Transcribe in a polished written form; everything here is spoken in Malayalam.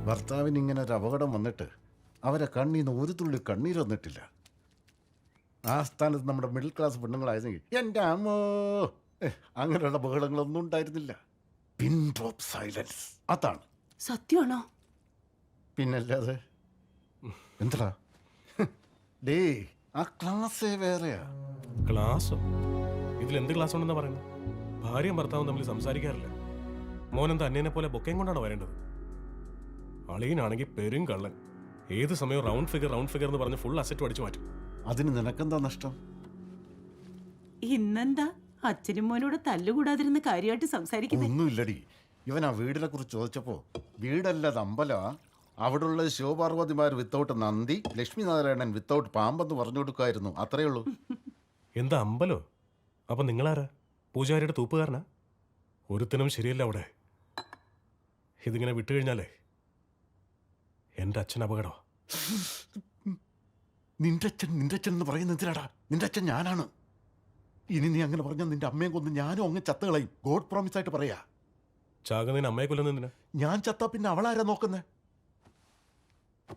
ഭർത്താവിന് ഇങ്ങനെ ഒരു അപകടം വന്നിട്ട് അവരെ കണ്ണീന്ന് ഒരു തുള്ളി കണ്ണീര് വന്നിട്ടില്ല. ആ സ്ഥാനത്ത് നമ്മുടെ മിഡിൽ ക്ലാസ് പെണ്ണുങ്ങളായിരുന്നെങ്കിൽ എൻ്റെ അമ്മോ അങ്ങനെയുള്ള ബഹളങ്ങളൊന്നും ഉണ്ടായിരുന്നില്ല. പിൻ ഡ്രോപ്പ് സൈലൻസ്, അതാണ് സത്യമാണോ? പിന്നല്ലാതെ. എന്താ ഡേ, ആ ക്ലാസ്സേ വേറെയാ. ക്ലാസ്സോ? ഇതിലെന്ത് ക്ലാസ് ഉണ്ടെന്നാ പറയുന്നത്? ഭാര്യയും ഭർത്താവും തമ്മിൽ സംസാരിക്കാറില്ല. മോനെന്താ അന്യനെ പോലെ ബൊക്കയും കൊണ്ടാണ് വരേണ്ടത്? അളിയനാണെങ്കിൽ പെരും കള്ളൻ. ഏത് സമയവും റൗണ്ട് ഫിഗർ എന്ന് പറഞ്ഞ് ഫുൾ അസറ്റ് അടിച്ചു മാറ്റും. അതിന് നിനക്കെന്താ നഷ്ടം? ഇന്നെന്താ അച്ഛനും മോനോട് തല്ലുകൂടാതിരുന്ന് കാര്യമായിട്ട് സംസാരിക്കുന്നേ? ഒന്നുമില്ലടി. ഇവൻ ആ വീടിനെ കുറിച്ച് ചോദിച്ചപ്പോ വീടല്ലത് അമ്പലമാ, അവിടെയുള്ള ശിവപാർവതിമാർ വിത്തൗട്ട് നന്ദി, ലക്ഷ്മി നാരായണൻ വിത്തൗട്ട് പാമ്പെന്ന് പറഞ്ഞു കൊടുക്കുമായിരുന്നു. അത്രേ ഉള്ളൂ. എന്താ അമ്പലോ? അപ്പൊ നിങ്ങളാരാ? പൂജാരിയുടെ തൂപ്പുകാരനാ? ഒരുത്തനും ശരിയല്ല അവിടെ. ഇതിങ്ങനെ വിട്ടുകഴിഞ്ഞാലേ എൻ്റെ അച്ഛൻ അപകടമാ. നിന്റെ അച്ഛൻ എന്ന് പറയുന്നത് എന്തിനാടാ? നിന്റെ അച്ഛൻ ഞാനാണ്. ഇനി നീ അങ്ങനെ പറഞ്ഞാൽ നിന്റെ അമ്മയും കൊന്ന് ഞാനും അങ്ങ് ചത്തുകളയും. ഗോഡ് പ്രോമിസ് ആയിട്ട് പറയാ. ചാകുന്നതിന് അമ്മയെ കൊല്ലുന്നതിനാ? ഞാൻ ചത്താ പിന്നെ അവളാരാ നോക്കുന്നേ?